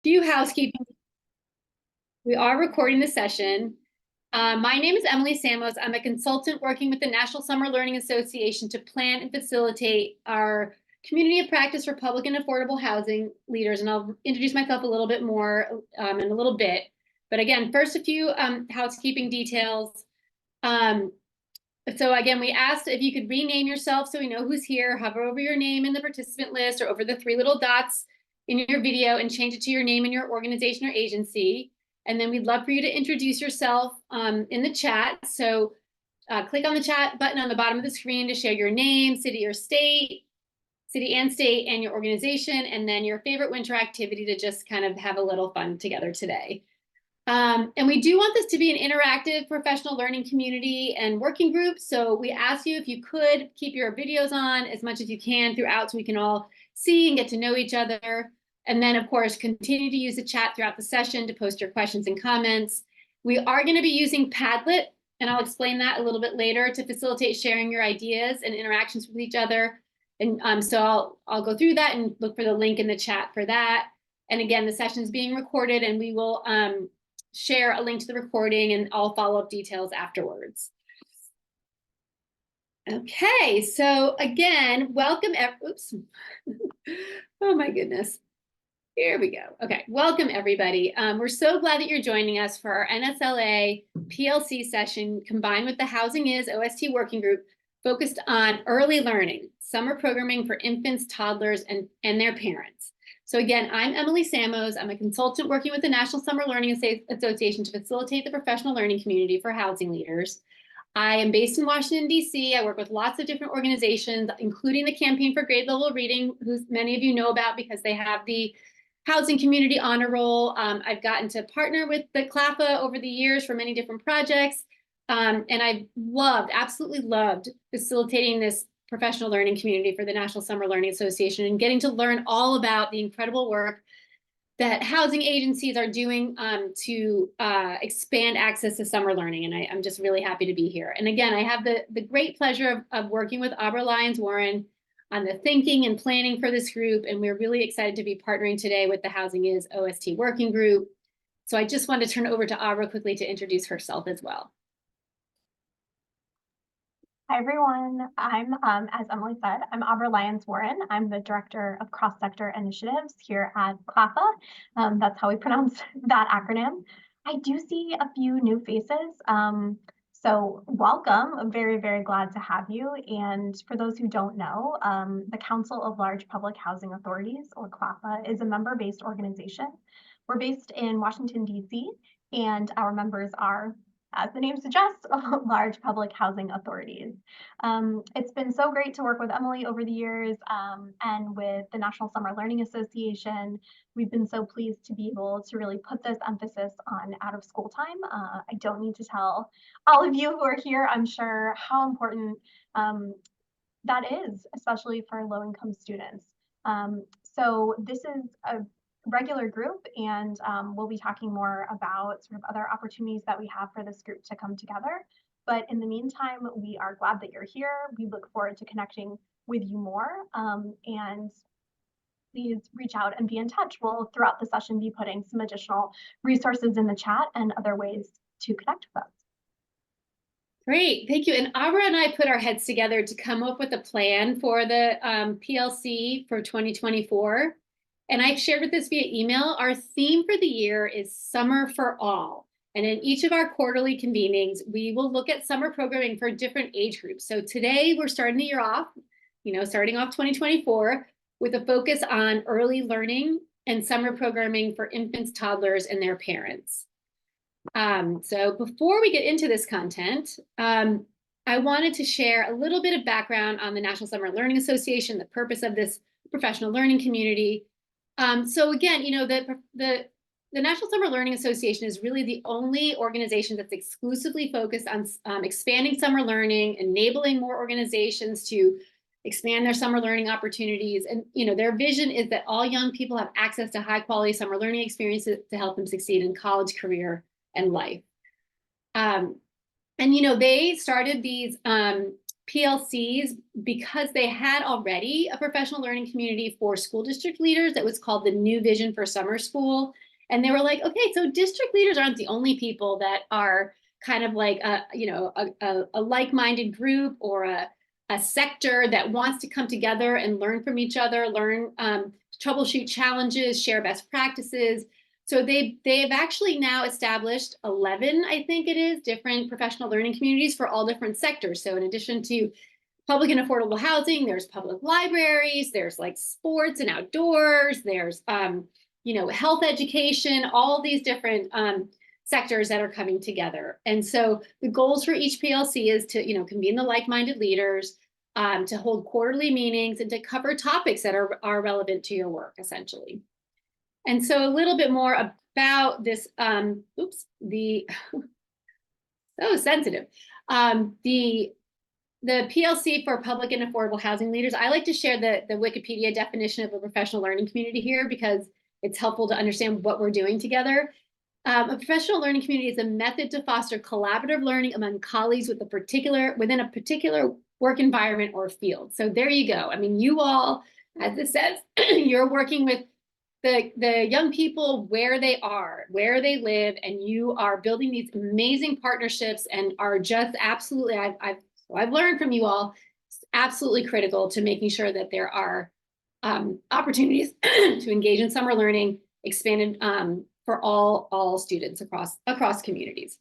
Few housekeeping. We are recording the session. My name is Emily Samos. I'm a consultant working with the National Summer Learning Association to plan and facilitate our community of practice for public and affordable housing leaders. And I'll introduce myself a little bit more in a little bit. But again, first, a few housekeeping details. So again, we asked if you could rename yourself so we know who's here. Hover over your name in the participant list or over the three little dots in your video and change it to your name and your organization or agency. And then we'd love for you to introduce yourself in the chat. So click on the chat button on the bottom of the screen to share your name, city and state, and your organization, and then your favorite winter activity to just kind of have a little fun together today. And we do want this to be an interactive professional learning community and working group. So we ask you if you could keep your videos on as much as you can throughout so we can all see and get to know each other. And then, of course, continue to use the chat throughout the session to post your questions and comments. We are going to be using Padlet, and I'll explain that a little bit later to facilitate sharing your ideas and interactions with each other. And so I'll go through that and look for the link in the chat for that. And again, the session is being recorded, and we will share a link to the recording and all follow-up details afterwards. Okay, so again, welcome. Oops. Oh my goodness. Here we go. Okay, welcome everybody. We're so glad that you're joining us for our NSLA PLC session combined with the Housing Is OST working group focused on early learning, summer programming for infants, toddlers, and their parents. So again, I'm Emily Samos. I'm a consultant working with the National Summer Learning Association to facilitate the professional learning community for housing leaders. I am based in Washington, D.C. I work with lots of different organizations, including the Campaign for Grade Level Reading, who many of you know about because they have the Housing Community Honor Roll. I've gotten to partner with the CLAFA over the years for many different projects. And I've absolutely loved facilitating this professional learning community for the National Summer Learning Association and getting to learn all about the incredible work that housing agencies are doing to expand access to summer learning. And I'm just really happy to be here. And again, I have the great pleasure of working with Abra Lyons Warren on the thinking and planning for this group. And we're really excited to be partnering today with the Housing Is OST working group. So I just want to turn it over to Abra quickly to introduce herself as well. Hi, everyone. I'm, as Emily said, I'm Abra Lyons Warren. I'm the Director of Cross-Sector Initiatives here at CLAFA. That's how we pronounce that acronym. I do see a few new faces. So welcome. I'm very, very glad to have you. And for those who don't know, the Council of Large Public Housing Authorities, or CLAFA, is a member-based organization. We're based in Washington, D.C., and our members are, as the name suggests, large public housing authorities. It's been so great to work with Emily over the years and with the National Summer Learning Association. We've been so pleased to be able to really put this emphasis on out of school time. I don't need to tell all of you who are here, I'm sure, how important that is, especially for low-income students. So this is a regular group, and we'll be talking more about sort of other opportunities that we have for this group to come together. But in the meantime, we are glad that you're here. We look forward to connecting with you more, and please reach out and be in touch. We'll, throughout the session, be putting some additional resources in the chat and other ways to connect with us. Great, thank you. And Abra and I put our heads together to come up with a plan for the PLC for 2024. And I've shared with this via email. Our theme for the year is Summer for All. And in each of our quarterly convenings, we will look at summer programming for different age groups. So today we're starting the year off, starting off 2024 with a focus on early learning and summer programming for infants, toddlers, and their parents. So before we get into this content, I wanted to share a little bit of background on the National Summer Learning Association, the purpose of this professional learning community. So again, the National Summer Learning Association is really the only organization that's exclusively focused on expanding summer learning, enabling more organizations to expand their summer learning opportunities. And their vision is that all young people have access to high quality summer learning experiences to help them succeed in college, career, and life. And they started these PLCs because they had already a professional learning community for school district leaders that was called the New Vision for Summer School. And they were like, okay, so district leaders aren't the only people that are kind of like a like-minded group or a sector that wants to come together and learn from each other, learn troubleshoot challenges, share best practices. So they've actually now established 11, I think it is, different professional learning communities for all different sectors. So in addition to public and affordable housing, there's public libraries, there's like sports and outdoors, there's health education, all these different sectors that are coming together. And so the goals for each PLC is to convene the like-minded leaders, to hold quarterly meetings, and to cover topics that are relevant to your work, essentially. And so a little bit more about this, so sensitive. The PLC for Public and Affordable Housing Leaders, I like to share the Wikipedia definition of a professional learning community here because it's helpful to understand what we're doing together. A professional learning community is a method to foster collaborative learning among colleagues within a particular work environment or field. So there you go. I mean, you all, as it says, you're working with the young people where they are, where they live, and you are building these amazing partnerships and are just absolutely, I've learned from you all, absolutely critical to making sure that there are opportunities to engage in summer learning expanded for all students across communities.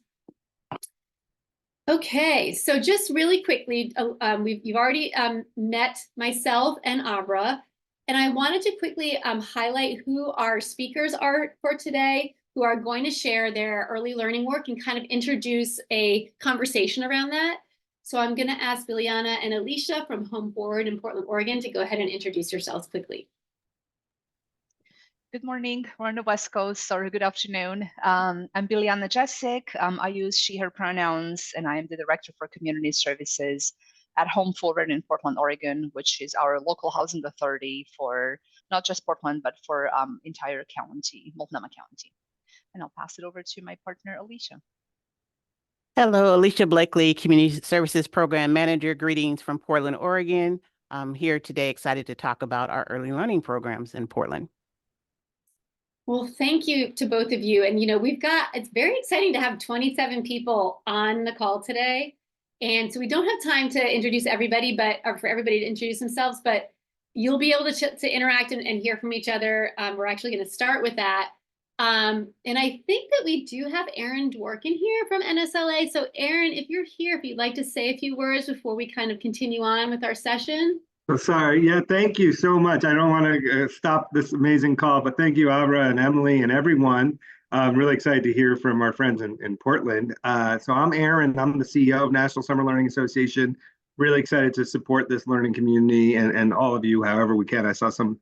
Okay, so just really quickly, you've already met myself and Abra. And I wanted to quickly highlight who our speakers are for today, who are going to share their early learning work and kind of introduce a conversation around that. So I'm going to ask Biljana and Alicia from Home Forward in Portland, Oregon, to go ahead and introduce yourselves quickly. Good morning. We're on the West Coast, or good afternoon. I'm Biljana Jessic. I use she, her pronouns, and I am the Director for Community Services at Home Forward in Portland, Oregon, which is our local housing authority for not just Portland, but for entire county, Multnomah County. And I'll pass it over to my partner, Alicia. Hello, Alicia Blakely, Community Services Program Manager. Greetings from Portland, Oregon. I'm here today excited to talk about our early learning programs in Portland. Well, thank you to both of you. And it's very exciting to have 27 people on the call today. And so we don't have time to introduce everybody, or for everybody to introduce themselves, but you'll be able to interact and hear from each other. We're actually going to start with that. And I think that we do have Aaron Dworkin here from NSLA. So Aaron, if you're here, if you'd like to say a few words before we kind of continue on with our session. Oh, sorry. Yeah, thank you so much. I don't want to stop this amazing call, but thank you, Abra and Emily and everyone. I'm really excited to hear from our friends in Portland. So I'm Aaron. I'm the CEO of National Summer Learning Association. Really excited to support this learning community and all of you however we can. I saw some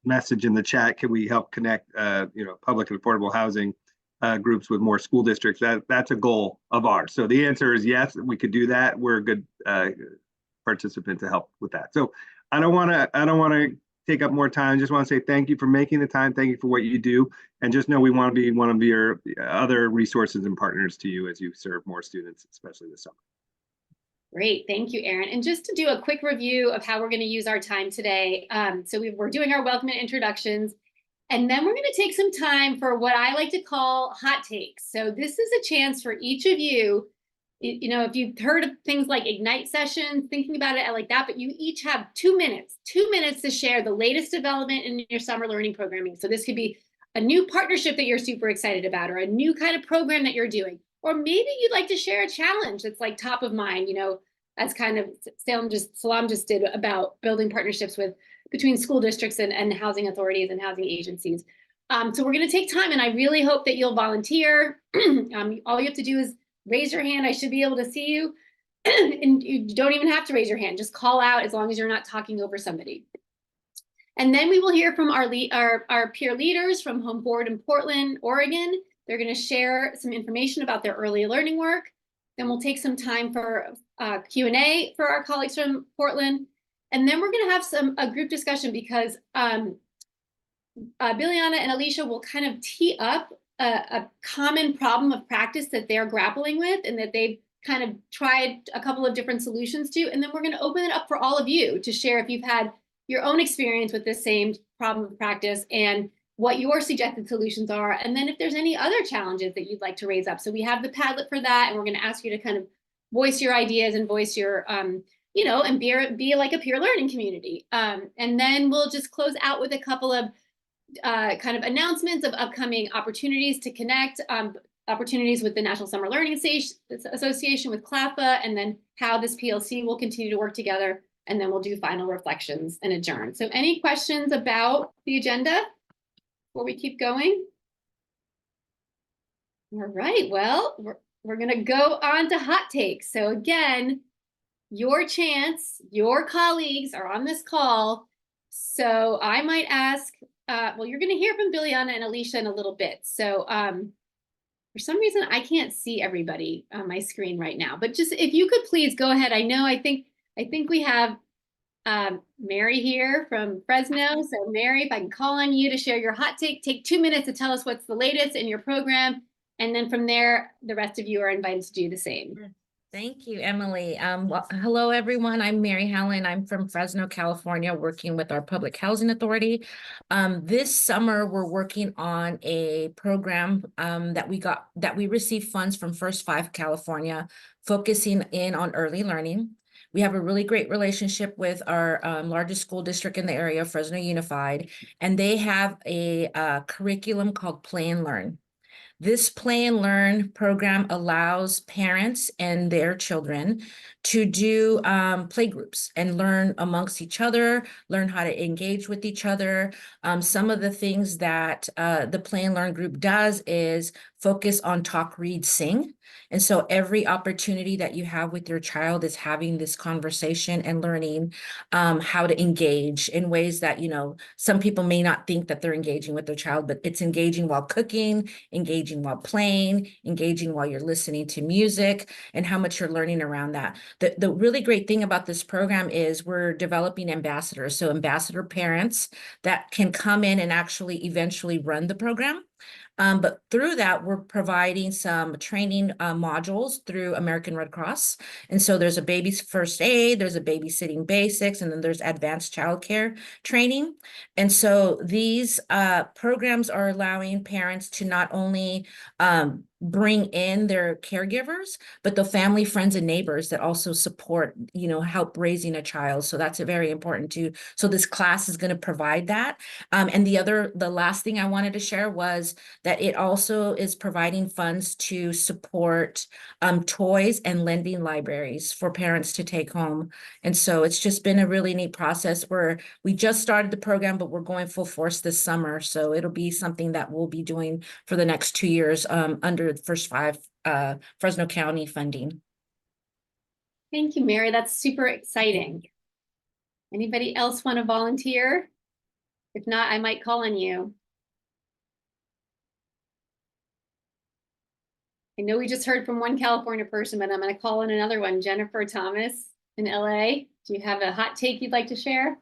message in the chat. Can we help connect public and affordable housing groups with more school districts? That's a goal of ours. So the answer is yes, we could do that. We're a good participant to help with that. So I don't want to take up more time. Just want to say thank you for making the time. Thank you for what you do. And just know we want to be one of your other resources and partners to you as you serve more students, especially this summer. Great, thank you, Aaron. And just to do a quick review of how we're going to use our time today. So we're doing our welcome and introductions, and then we're going to take some time for what I like to call hot takes. So this is a chance for each of you, if you've heard of things like Ignite sessions, thinking about it like that, but you each have 2 minutes to share the latest development in your summer learning programming. So this could be a new partnership that you're super excited about, or a new kind of program that you're doing. Or maybe you'd like to share a challenge that's like top of mind, as kind of Salam just did about building partnerships between school districts and housing authorities and housing agencies. So we're going to take time, and I really hope that you'll volunteer. All you have to do is raise your hand. I should be able to see you. And you don't even have to raise your hand. Just call out as long as you're not talking over somebody. And then we will hear from our peer leaders from Home Forward in Portland, Oregon. They're going to share some information about their early learning work. Then we'll take some time for Q&A for our colleagues from Portland. And then we're going to have a group discussion because Biljana and Alicia will kind of tee up a common problem of practice that they're grappling with and that they've kind of tried a couple of different solutions to, and then we're going to open it up for all of you to share if you've had your own experience with this same problem of practice and what your suggested solutions are, and then if there's any other challenges that you'd like to raise up. So we have the Padlet for that, and we're going to ask you to kind of voice your ideas and voice your, you know, and be like a peer learning community. And then we'll just close out with a couple of kind of announcements of upcoming opportunities to connect, opportunities with the National Summer Learning Association, with CLAFA, and then how this PLC will continue to work together. And then we'll do final reflections and adjourn. So any questions about the agenda before we keep going? All right, well, we're gonna go on to hot takes. So again, your chance, your colleagues are on this call. So I might ask, well, you're gonna hear from Biljana and Alicia in a little bit. So for some reason, I can't see everybody on my screen right now, but just if you could please go ahead. I think we have Mary here from Fresno. So Mary, if I can call on you to share your hot take 2 minutes to tell us what's the latest in your program. And then from there, the rest of you are invited to do the same. Thank you, Emily. Well, hello, everyone. I'm Mary Helen. I'm from Fresno, California, working with our Public Housing Authority. This summer, we're working on a program that we received funds from First Five California, focusing in on early learning. We have a really great relationship with our largest school district in the area, Fresno Unified, and they have a curriculum called Play and Learn. This Play and Learn program allows parents and their children to do play groups and learn amongst each other, learn how to engage with each other. Some of the things that the Play and Learn group does is focus on talk, read, sing. And so every opportunity that you have with your child is having this conversation and learning how to engage in ways that, you know, some people may not think that they're engaging with their child, but it's engaging while cooking, engaging while playing, engaging while you're listening to music, and how much you're learning around that. The really great thing about this program is we're developing ambassadors. So ambassador parents that can come in and actually eventually run the program. But through that, we're providing some training modules through American Red Cross. And so there's a baby's first aid, there's a babysitting basics, and then there's advanced childcare training. And so these programs are allowing parents to not only bring in their caregivers, but the family, friends, and neighbors that also support, you know, help raising a child. So that's very important too. So this class is going to provide that. And the last thing I wanted to share was that it also is providing funds to support toys and lending libraries for parents to take home. And so it's just been a really neat process where we just started the program, but we're going full force this summer. So it'll be something that we'll be doing for the next 2 years under the First Five Fresno County funding. Thank you, Mary. That's super exciting. Anybody else want to volunteer? If not, I might call on you. I know we just heard from one California person, but I'm going to call on another one. Jennifer Thomas in LA. Do you have a hot take you'd like to share?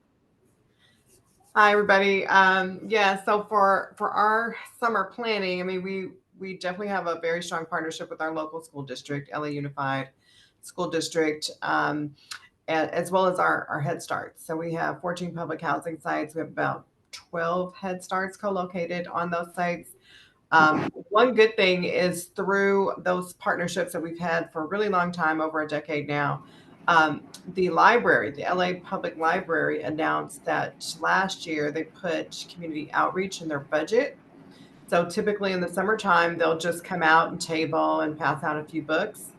Hi, everybody. Yeah, so for our summer planning, I mean, we definitely have a very strong partnership with our local school district, LA Unified School District, as well as our Head Starts. So we have 14 public housing sites. We have about 12 Head Starts co-located on those sites. One good thing is through those partnerships that we've had for a really long time, over a decade now, the library, the LA Public Library, announced that last year they put community outreach in their budget. So typically in the summertime, they'll just come out and table and pass out a few books.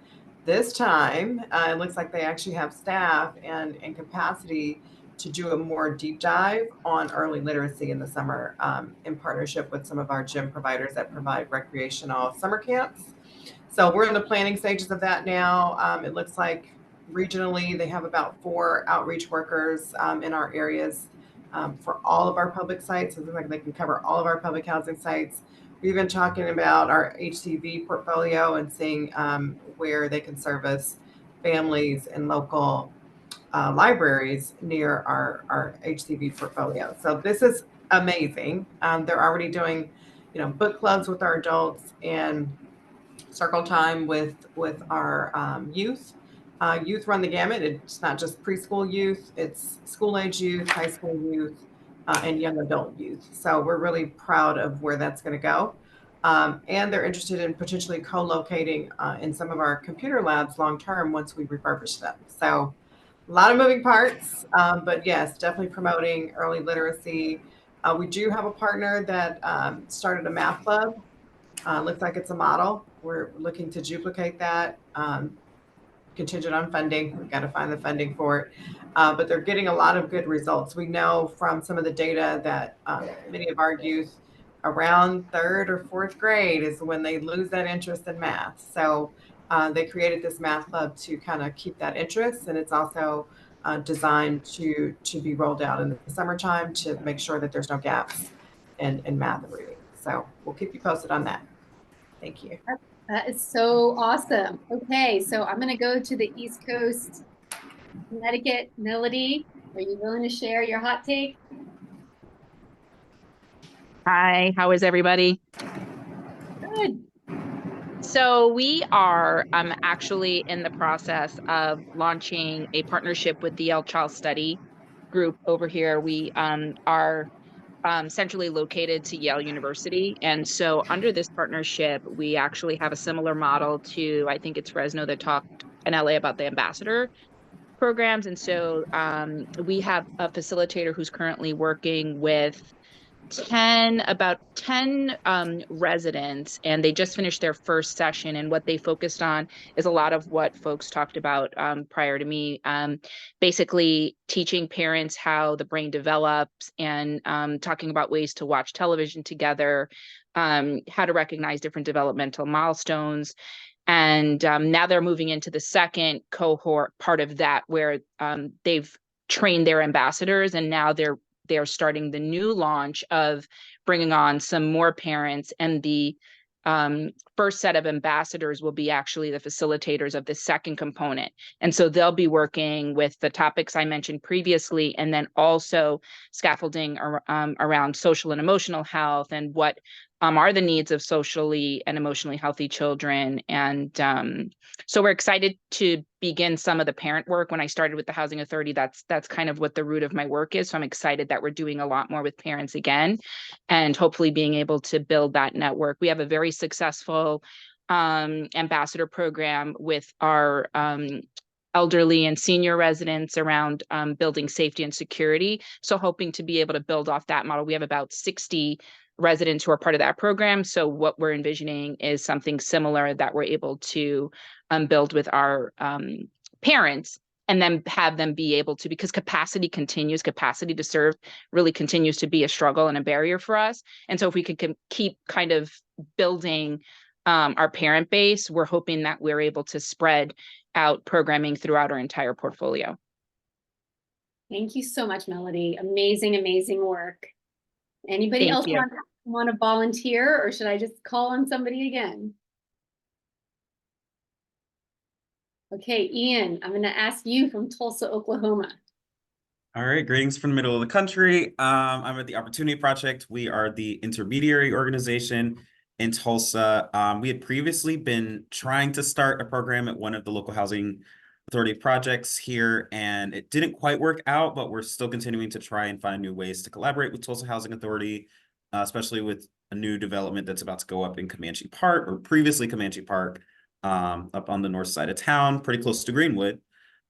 This time, it looks like they actually have staff and capacity to do a more deep dive on early literacy in the summer, in partnership with some of our gym providers that provide recreational summer camps. So we're in the planning stages of that now. It looks like regionally they have about 4 outreach workers in our areas for all of our public sites. So it looks like they can cover all of our public housing sites. We've been talking about our HCV portfolio and seeing where they can service families and local libraries near our HCV portfolio. So this is amazing. They're already doing, book clubs with our adults, and circle time with our youth. Youth run the gamut. It's not just preschool youth, it's school age youth, high school youth, and young adult youth. So we're really proud of where that's going to go. And they're interested in potentially co-locating in some of our computer labs long term once we refurbish them. So a lot of moving parts, but yes, definitely promoting early literacy. We do have a partner that started a math club. Looks like it's a model. We're looking to duplicate that. Contingent on funding. We've got to find the funding for it. But they're getting a lot of good results. We know from some of the data that many of our youth around 3rd or 4th grade is when they lose that interest in math. So they created this math club to kind of keep that interest. And it's also designed to be rolled out in the summertime to make sure that there's no gaps in math and reading. So we'll keep you posted on that. Thank you. That is so awesome. Okay, so I'm going to go to the East Coast, Connecticut. Melody, are you willing to share your hot take? Hi, how is everybody? Good. So we are actually in the process of launching a partnership with the Yale Child Study Group over here. We are centrally located to Yale University. And so under this partnership, we actually have a similar model to, I think it's Fresno that talked in LA about the ambassador programs. And so we have a facilitator who's currently working with about 10 residents, and they just finished their first session. And what they focused on is a lot of what folks talked about prior to me, basically teaching parents how the brain develops and talking about ways to watch television together, how to recognize different developmental milestones. And now they're moving into the second cohort part of that, where they've trained their ambassadors, and now they're starting the new launch of bringing on some more parents, and the first set of ambassadors will be actually the facilitators of the second component. And so they'll be working with the topics I mentioned previously, and then also scaffolding around social and emotional health, and what are the needs of socially and emotionally healthy children. And so we're excited to begin some of the parent work. When I started with the Housing Authority, that's kind of what the root of my work is. So I'm excited that we're doing a lot more with parents again, and hopefully being able to build that network. We have a very successful ambassador program with our elderly and senior residents around building safety and security. So hoping to be able to build off that model. We have about 60 residents who are part of that program. So what we're envisioning is something similar that we're able to build with our parents, and then have them be able to, because capacity to serve really continues to be a struggle and a barrier for us. And so if we could keep kind of building our parent base, we're hoping that we're able to spread out programming throughout our entire portfolio. Thank you so much, Melody. Amazing, amazing work. Anybody Thank else you. want to volunteer, or should I just call on somebody again? Okay, Ian, I'm going to ask you from Tulsa, Oklahoma. All right, greetings from the middle of the country. I'm at the Opportunity Project. We are the intermediary organization in Tulsa. We had previously been trying to start a program at one of the local housing authority projects here, and it didn't quite work out, but we're still continuing to try and find new ways to collaborate with Tulsa Housing Authority, especially with a new development that's about to go up in Comanche Park, or previously Comanche Park, up on the north side of town, pretty close to Greenwood.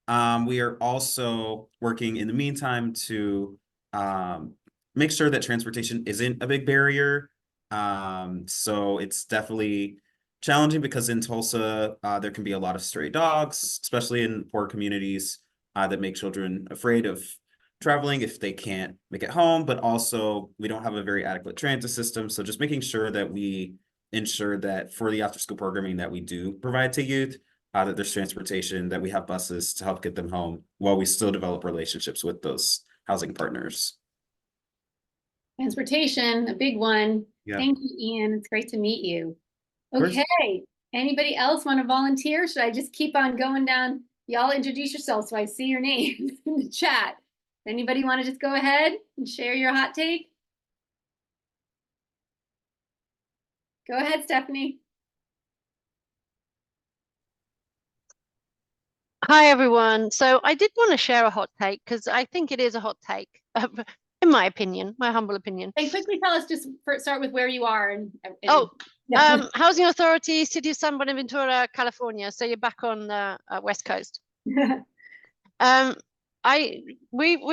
We are also working in the meantime to make sure that transportation isn't a big barrier. So it's definitely challenging because in Tulsa, there can be a lot of stray dogs, especially in poor communities, that make children afraid of traveling if they can't make it home. But also, we don't have a very adequate transit system. So just making sure that we ensure that for the after-school programming that we do provide to youth, that there's transportation, that we have buses to help get them home while we still develop relationships with those housing partners. Transportation, a big one. Yeah. Thank you, Ian. It's great to meet you. Okay, anybody else want to volunteer? Should I just keep on going down? Y'all introduce yourselves so I see your names in the chat. Anybody want to just go ahead and share your hot take? Go ahead, Stephanie. Hi, everyone. So I did want to share a hot take because I think it is a hot take, in my opinion, my humble opinion. And quickly tell us, just start with where you are and Oh, Housing Authority, City of San Buenaventura, California. So you're back on the West Coast. We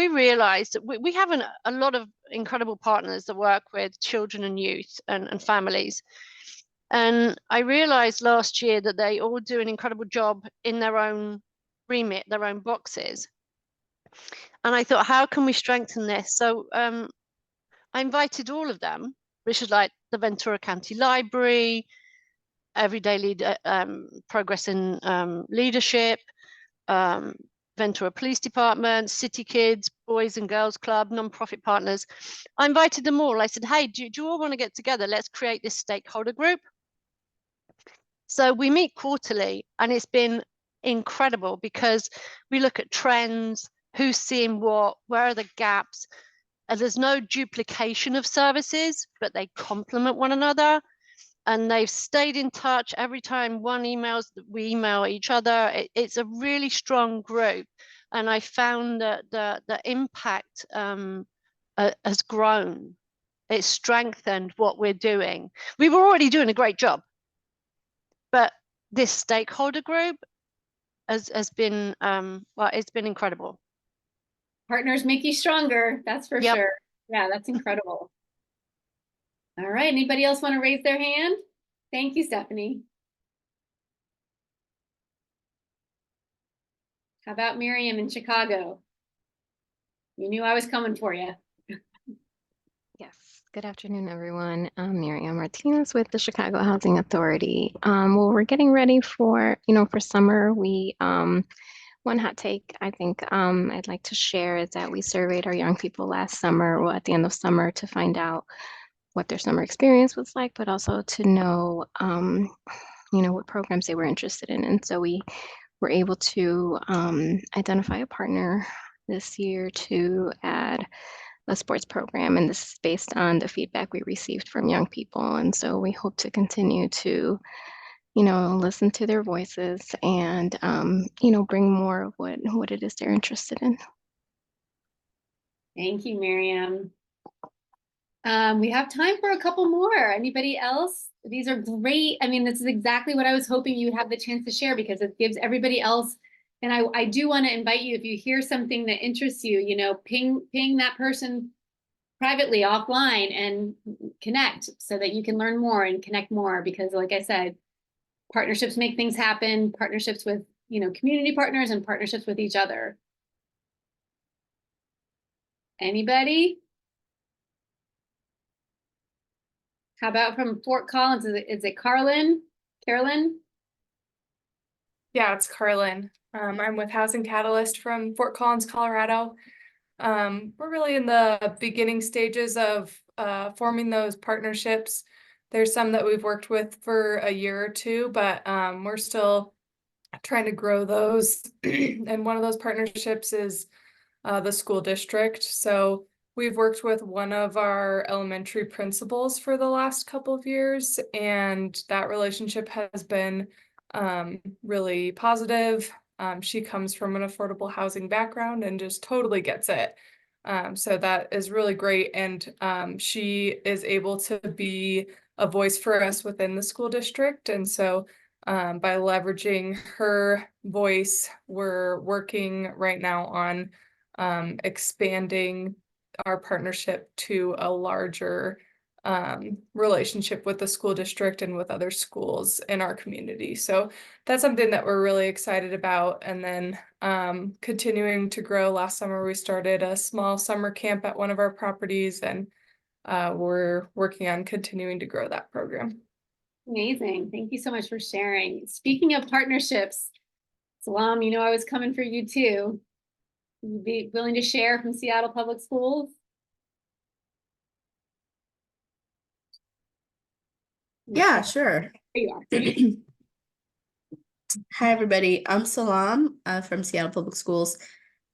realized that we have a lot of incredible partners that work with children and youth and families. And I realized last year that they all do an incredible job in their own remit, their own boxes. And I thought, how can we strengthen this? So I invited all of them, which is like the Ventura County Library, Everyday Progress in Leadership, Ventura Police Department, City Kids, Boys and Girls Club, nonprofit partners. I invited them all. I said, hey, do you all want to get together? Let's create this stakeholder group. So we meet quarterly, and it's been incredible because we look at trends, who's seeing what, where are the gaps, and there's no duplication of services, but they complement one another. And they've stayed in touch every time one emails, we email each other. It's a really strong group. And I found that the impact has grown. It's strengthened what we're doing. We were already doing a great job, but this stakeholder group has been, well, it's been incredible. Partners make you stronger, that's for sure. Yeah, that's incredible. All right, anybody else want to raise their hand? Thank you, Stephanie. How about Miriam in Chicago? You knew I was coming for you. Yes, good afternoon, everyone. I'm Miriam Martinez with the Chicago Housing Authority. Well, we're getting ready for, for summer. One hot take I think I'd like to share is that we surveyed our young people last summer, well, at the end of summer, to find out what their summer experience was like, but also to know, what programs they were interested in. And so we were able to identify a partner this year to add a sports program, and this is based on the feedback we received from young people. And so we hope to continue to, listen to their voices and, bring more of what it is they're interested in. Thank you, Miriam. We have time for a couple more. Anybody else? These are great. I mean, this is exactly what I was hoping you'd have the chance to share, because it gives everybody else. And I do want to invite you, if you hear something that interests you, ping that person privately offline and connect so that you can learn more and connect more. Because like I said, partnerships make things happen, partnerships with, community partners and partnerships with each other. Anybody? How about from Fort Collins? Is it Carolyn? Yeah, it's Carlin. I'm with Housing Catalyst from Fort Collins, Colorado. We're really in the beginning stages of forming those partnerships. There's some that we've worked with for a year or two, but we're still trying to grow those. And one of those partnerships is the school district. So we've worked with one of our elementary principals for the last couple of years, and that relationship has been really positive. She comes from an affordable housing background and just totally gets it. So that is really great. And she is able to be a voice for us within the school district. And so by leveraging her voice, we're working right now on expanding our partnership to a larger relationship with the school district and with other schools in our community. So that's something that we're really excited about. And then continuing to grow. Last summer, we started a small summer camp at one of our properties, and we're working on continuing to grow that program. Amazing. Thank you so much for sharing. Speaking of partnerships, Salam, I was coming for you too. You'd be willing to share from Seattle Public Schools? Yeah, sure. There you are. Hi, everybody. I'm Salam from Seattle Public Schools,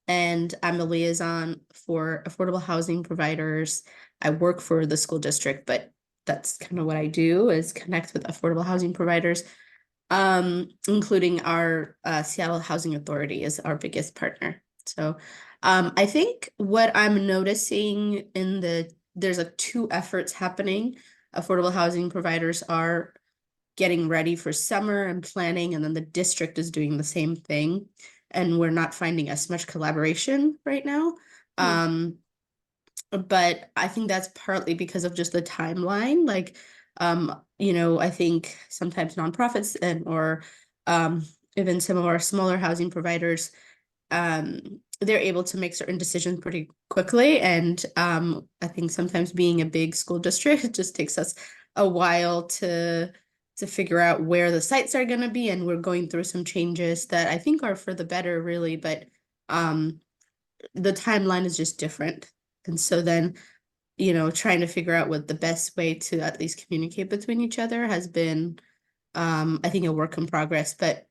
and I'm the liaison for affordable housing providers. I work for the school district, but that's kind of what I do, is connect with affordable housing providers. including our Seattle Housing Authority is our biggest partner. So I think what I'm noticing there's like two efforts happening. Affordable housing providers are getting ready for summer and planning, and then the district is doing the same thing. And we're not finding as much collaboration right now. But I think that's partly because of just the timeline. Like, I think sometimes nonprofits or even some of our smaller housing providers, they're able to make certain decisions pretty quickly. And I think sometimes being a big school district, it just takes us a while to figure out where the sites are going to be. And we're going through some changes that I think are for the better, really. But the timeline is just different. And so then, trying to figure out what the best way to at least communicate between each other has been, I think, a work in progress. But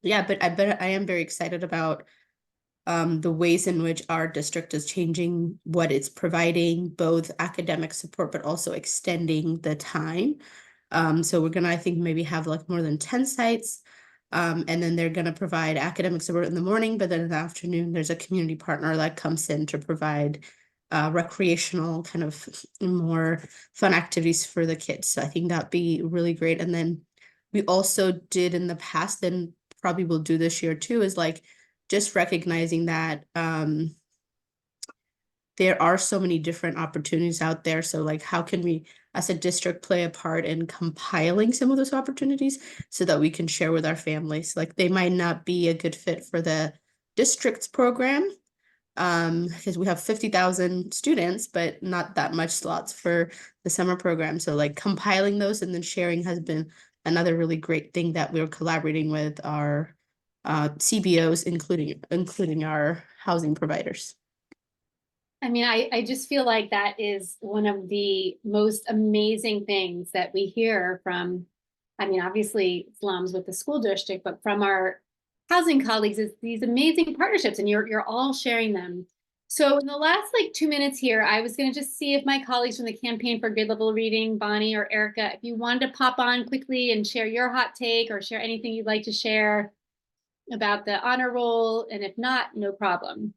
yeah, but I am very excited about the ways in which our district is changing what it's providing, both academic support, but also extending the time. So we're gonna, I think, maybe have like more than 10 sites. And then they're gonna provide academic support in the morning, but then in the afternoon, there's a community partner that comes in to provide recreational kind of more fun activities for the kids. So I think that'd be really great. And then we also did in the past, and probably will do this year too, is like just recognizing that there are so many different opportunities out there. So like, how can we as a district play a part in compiling some of those opportunities so that we can share with our families? Like, they might not be a good fit for the district's program, because we have 50,000 students, but not that much slots for the summer program. So like compiling those and then sharing has been another really great thing that we're collaborating with our CBOs, including our housing providers. I mean, I just feel like that is one of the most amazing things that we hear from, I mean, obviously slums with the school district, but from our housing colleagues is these amazing partnerships, and you're all sharing them. So in the last like 2 minutes here, I was going to just see if my colleagues from the Campaign for Grade Level Reading, Bonnie or Erica, if you wanted to pop on quickly and share your hot take or share anything you'd like to share about the honor roll, and if not, no problem.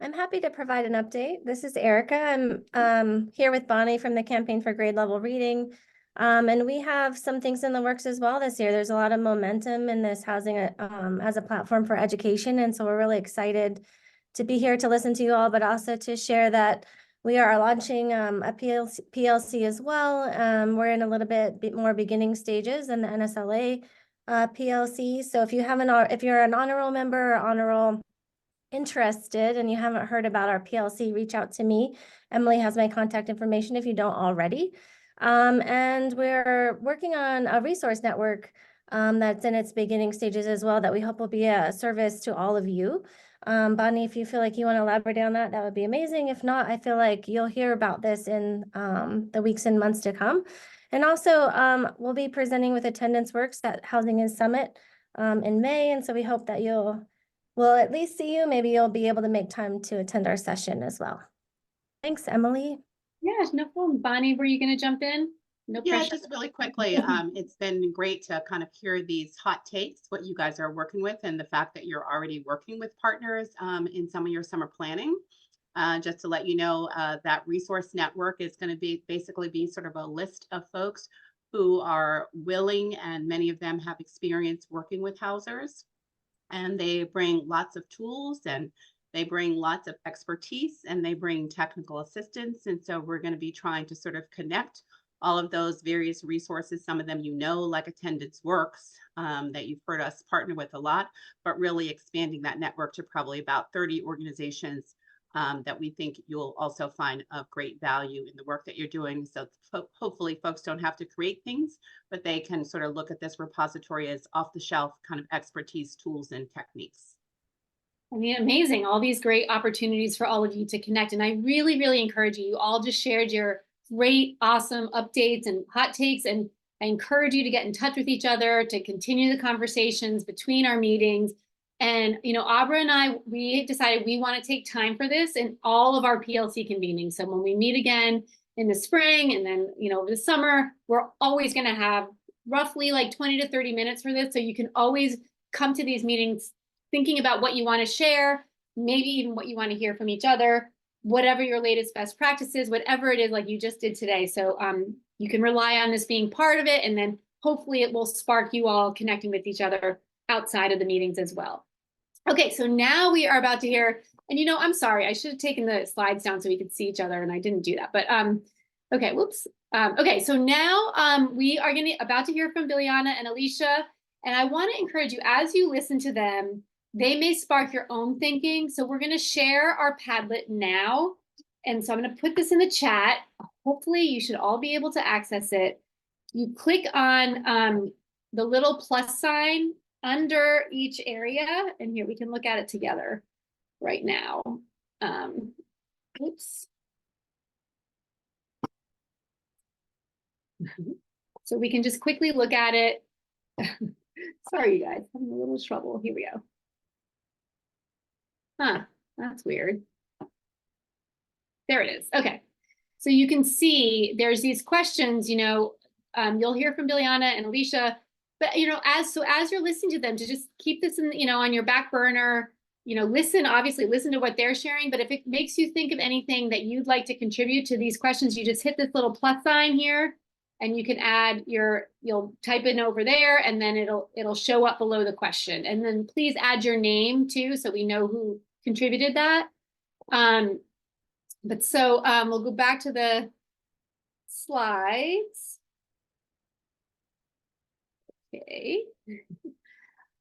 I'm happy to provide an update. This is Erica. I'm here with Bonnie from the Campaign for Grade Level Reading. And we have some things in the works as well this year. There's a lot of momentum in this housing as a platform for education. And so we're really excited to be here to listen to you all, but also to share that we are launching a PLC as well. We're in a little bit more beginning stages in the NSLA PLC. So if you're an honor roll member or honor roll interested and you haven't heard about our PLC, reach out to me. Emily has my contact information if you don't already. And we're working on a resource network that's in its beginning stages as well, that we hope will be a service to all of you. Bonnie, if you feel like you want to elaborate on that, that would be amazing. If not, I feel like you'll hear about this in the weeks and months to come. And also, we'll be presenting with Attendance Works at Housing is Summit in May. And so we hope that we'll at least see you. Maybe you'll be able to make time to attend our session as well. Thanks, Emily. Yeah, no problem. Bonnie, were you going to jump in? No Yeah, pressure. just really quickly. It's been great to kind of hear these hot takes, what you guys are working with, and the fact that you're already working with partners in some of your summer planning. Just to let you know, that resource network is going to be basically sort of a list of folks who are willing, and many of them have experience working with housers. And they bring lots of tools, and they bring lots of expertise, and they bring technical assistance. And so we're going to be trying to sort of connect all of those various resources. Some of them, like Attendance Works, that you've heard us partner with a lot, but really expanding that network to probably about 30 organizations that we think you'll also find of great value in the work that you're doing. So hopefully folks don't have to create things, but they can sort of look at this repository as off-the-shelf kind of expertise, tools, and techniques. I mean, amazing. All these great opportunities for all of you to connect. And I really, really encourage you. You all just shared your great, awesome updates and hot takes. And I encourage you to get in touch with each other, to continue the conversations between our meetings. And, Abra and I, we decided we want to take time for this in all of our PLC convenings. So when we meet again in the spring and then, over the summer, we're always going to have roughly like 20 to 30 minutes for this. So you can always come to these meetings thinking about what you want to share, maybe even what you want to hear from each other, whatever your latest best practices, whatever it is like you just did today. So you can rely on this being part of it, and then hopefully it will spark you all connecting with each other outside of the meetings as well. Okay, so now we are about to hear, and I'm sorry, I should have taken the slides down so we could see each other, and I didn't do that, but okay, whoops. Okay, so now we are about to hear from Biljana and Alicia, and I want to encourage you, as you listen to them, they may spark your own thinking. So we're going to share our Padlet now, and so I'm going to put this in the chat. Hopefully you should all be able to access it. You click on the little plus sign under each area, and here we can look at it together right now. Oops. So we can just quickly look at it. Sorry, you guys, having a little trouble. Here we go. Huh, that's weird. There it is. Okay. So you can see there's these questions, you'll hear from Biljana and Alicia, but as you're listening to them, to just keep this in, on your back burner, listen to what they're sharing. But if it makes you think of anything that you'd like to contribute to these questions, you just hit this little plus sign here, and you can add you'll type in over there, and then it'll show up below the question. And then please add your name too, so we know who contributed that. But so we'll go back to the slides. Okay.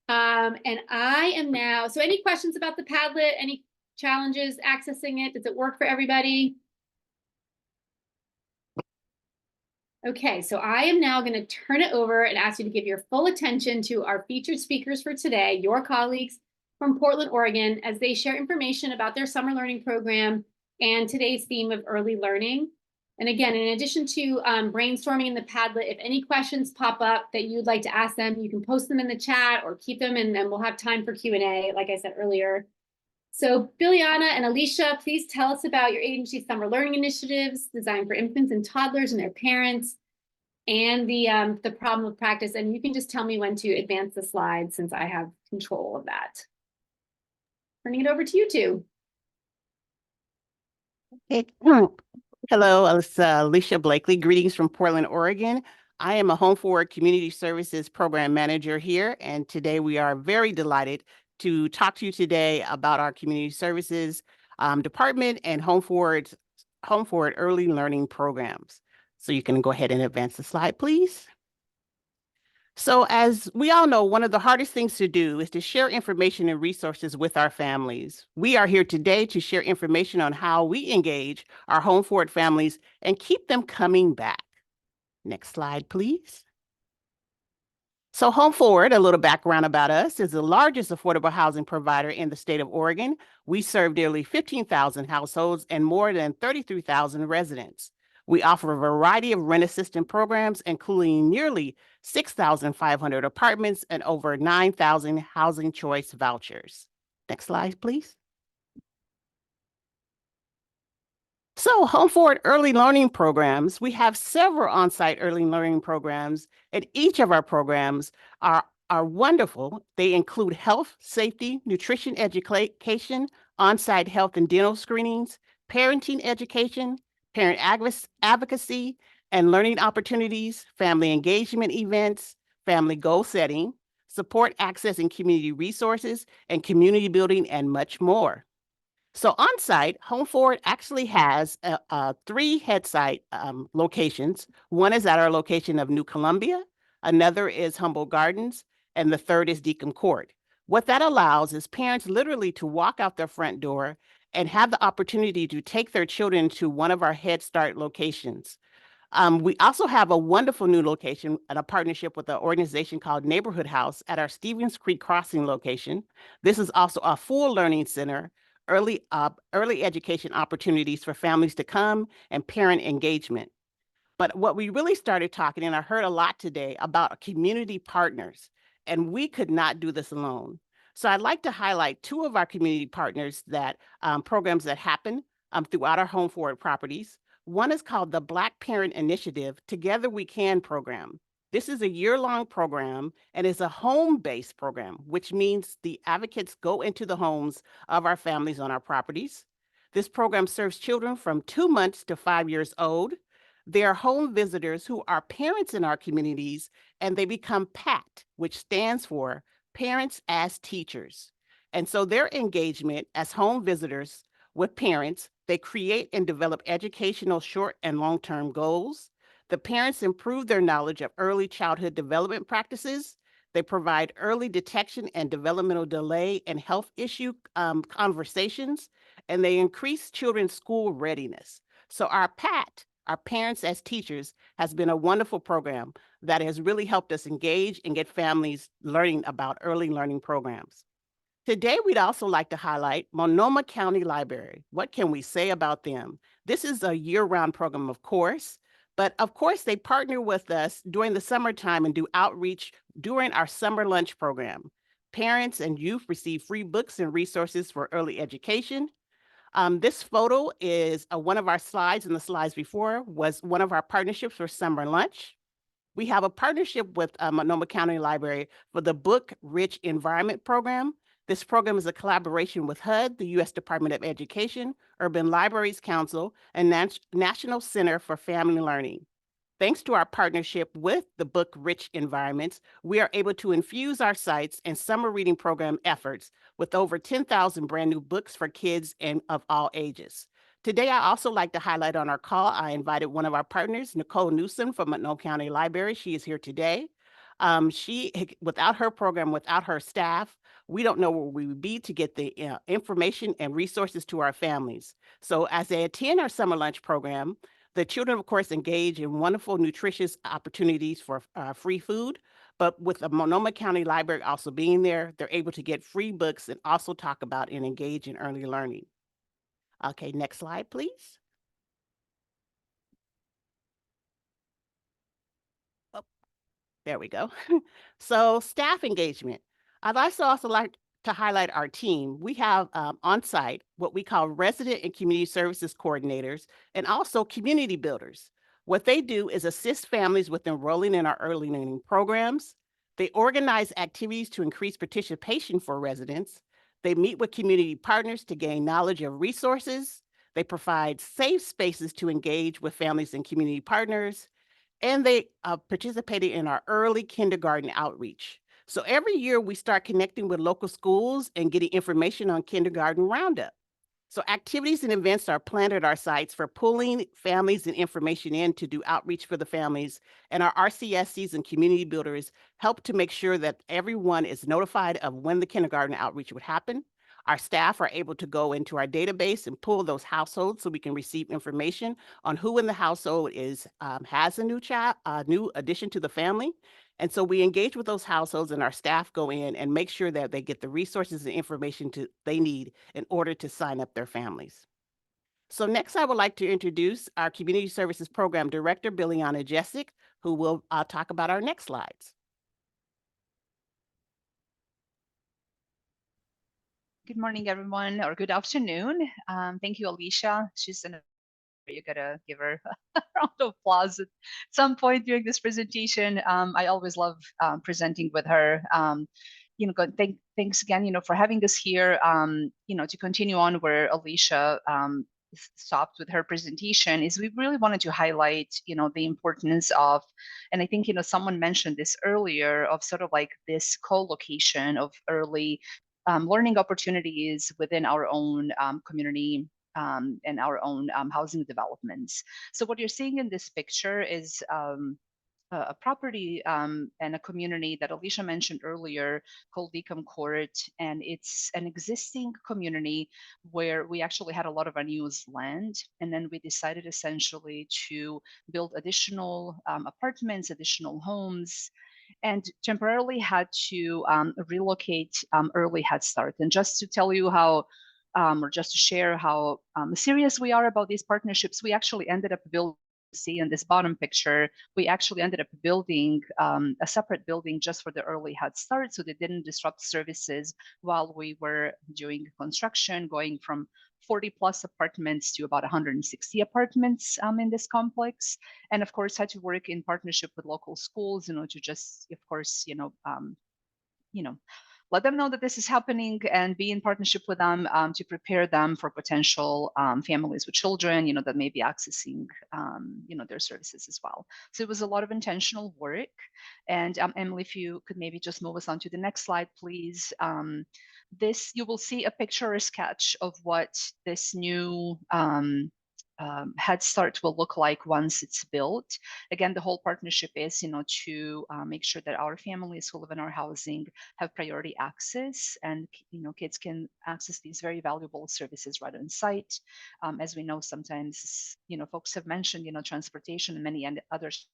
And I am now, so any questions about the Padlet, any challenges accessing it? Does it work for everybody? Okay, so I am now going to turn it over and ask you to give your full attention to our featured speakers for today, your colleagues from Portland, Oregon, as they share information about their summer learning program and today's theme of early learning. And again, in addition to brainstorming in the Padlet, if any questions pop up that you'd like to ask them, you can post them in the chat or keep them, and then we'll have time for Q&A, like I said earlier. So Biljana and Alicia, please tell us about your agency's summer learning initiatives designed for infants and toddlers and their parents, and the problem of practice. And you can just tell me when to advance the slides, since I have control of that. Turning it over to you two. Hey. Hello, it's Alicia Blakely. Greetings from Portland, Oregon. I am a Home Forward Community Services Program Manager here, and today we are very delighted to talk to you today about our Community Services Department and Home Forward Early Learning Programs. So you can go ahead and advance the slide, please. So as we all know, one of the hardest things to do is to share information and resources with our families. We are here today to share information on how we engage our Home Forward families and keep them coming back. Next slide, please. So Home Forward, a little background about us, is the largest affordable housing provider in the state of Oregon. We serve nearly 15,000 households and more than 33,000 residents. We offer a variety of rent assistance programs, including nearly 6,500 apartments and over 9,000 housing choice vouchers. Next slide, please. So Home Forward Early Learning Programs, we have several on-site early learning programs, and each of our programs are wonderful. They include health, safety, nutrition education, on-site health and dental screenings, parenting education, parent advocacy and learning opportunities, family engagement events, family goal setting, support accessing community resources, and community building, and much more. So on-site, Home Forward actually has 3 head site locations. One is at our location of New Columbia, another is Humboldt Gardens, and the third is Deacon Court. What that allows is parents literally to walk out their front door and have the opportunity to take their children to one of our Head Start locations. We also have a wonderful new location and a partnership with an organization called Neighborhood House at our Stevens Creek Crossing location. This is also a full learning center, early education opportunities for families to come, and parent engagement. But what we really started talking, and I heard a lot today about community partners, and we could not do this alone. So I'd like to highlight 2 of our community partners that programs that happen throughout our Home Forward properties. One is called the Black Parent Initiative Together We Can program. This is a year-long program and is a home-based program, which means the advocates go into the homes of our families on our properties. This program serves children from 2 months to 5 years old. They are home visitors who are parents in our communities, and they become PAT, which stands for Parents as Teachers. And so their engagement as home visitors with parents, they create and develop educational short and long-term goals. The parents improve their knowledge of early childhood development practices. They provide early detection and developmental delay and health issue conversations, and they increase children's school readiness. So our PAT, our Parents as Teachers, has been a wonderful program that has really helped us engage and get families learning about early learning programs. Today, we'd also like to highlight Multnomah County Library. What can we say about them? This is a year-round program, of course, but of course, they partner with us during the summertime and do outreach during our summer lunch program. Parents and youth receive free books and resources for early education. This photo is one of our slides, and the slides before was one of our partnerships for summer lunch. We have a partnership with Multnomah County Library for the Book Rich Environment Program. This program is a collaboration with HUD, the U.S. Department of Education, Urban Libraries Council, and National Center for Family Learning. Thanks to our partnership with the Book Rich Environments, we are able to infuse our sites and summer reading program efforts with over 10,000 brand new books for kids and of all ages. Today, I also like to highlight on our call, I invited one of our partners, Nicole Newsom from Multnomah County Library. She is here today. Without her program, without her staff, we don't know where we would be to get the information and resources to our families. So as they attend our summer lunch program, the children, of course, engage in wonderful, nutritious opportunities for free food. But with the Multnomah County Library also being there, they're able to get free books and also talk about and engage in early learning. Okay, next slide, please. Oh, there we go. So staff engagement. I'd also like to highlight our team. We have on site what we call resident and community services coordinators and also community builders. What they do is assist families with enrolling in our early learning programs. They organize activities to increase participation for residents. They meet with community partners to gain knowledge of resources. They provide safe spaces to engage with families and community partners. And they participated in our early kindergarten outreach. So every year we start connecting with local schools and getting information on kindergarten roundup. So activities and events are planned at our sites for pulling families and information in to do outreach for the families. And our RCSCs and community builders help to make sure that everyone is notified of when the kindergarten outreach would happen. Our staff are able to go into our database and pull those households so we can receive information on who in the household has a new child, new addition to the family. And so we engage with those households, and our staff go in and make sure that they get the resources and information they need in order to sign up their families. So next, I would like to introduce our Community Services Program Director, Biliana Jessic, who will talk about our next slides. Good morning, everyone, or good afternoon. Thank you, Alicia. You gotta give her a round of applause at some point during this presentation. I always love presenting with her. Thanks again, for having us here. To continue on where Alicia stopped with her presentation, is we really wanted to highlight, the importance of, and I think, someone mentioned this earlier, of sort of like this co-location of early learning opportunities within our own community and our own housing developments. So what you're seeing in this picture is a property and a community that Alicia mentioned earlier called Deacon Court, and it's an existing community where we actually had a lot of unused land, and then we decided essentially to build additional apartments, additional homes, and temporarily had to relocate early Head Start. And just to tell you how, or just to share how serious we are about these partnerships, we actually ended up building, see in this bottom picture, we actually ended up building a separate building just for the early Head Start, so they didn't disrupt services while we were doing construction, going from 40 plus apartments to about 160 apartments in this complex. And of course, had to work in partnership with local schools, to just, of course, let them know that this is happening and be in partnership with them to prepare them for potential families with children, that may be accessing, their services as well. So it was a lot of intentional work. And Emily, if you could maybe just move us on to the next slide, please. This, you will see a picture or sketch of what this new Head Start will look like once it's built. Again, the whole partnership is, to make sure that our families who live in our housing have priority access, and kids can access these very valuable services right on site. As we know, sometimes, folks have mentioned, transportation and many others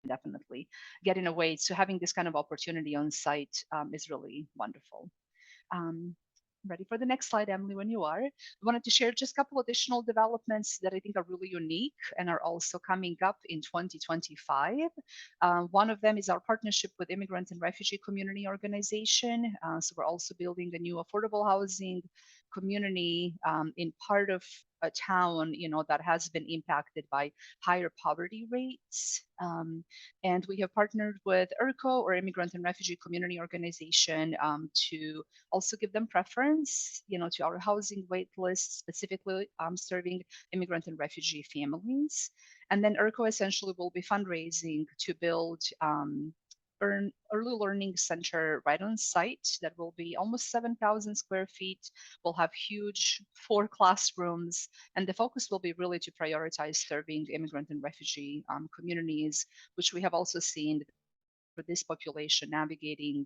definitely get in a way. So having this kind of opportunity on site is really wonderful. Ready for the next slide, Emily, when you are. I wanted to share just a couple additional developments that I think are really unique and are also coming up in 2025. One of them is our partnership with Immigrant and Refugee Community Organization. So we're also building a new affordable housing community in part of a town, that has been impacted by higher poverty rates. And we have partnered with IRCO, or Immigrant and Refugee Community Organization, to also give them preference, to our housing wait list, specifically serving immigrant and refugee families. And then IRCO essentially will be fundraising to build early learning center right on site that will be almost 7,000 square feet. We'll have huge 4 classrooms, and the focus will be really to prioritize serving immigrant and refugee communities, which we have also seen for this population navigating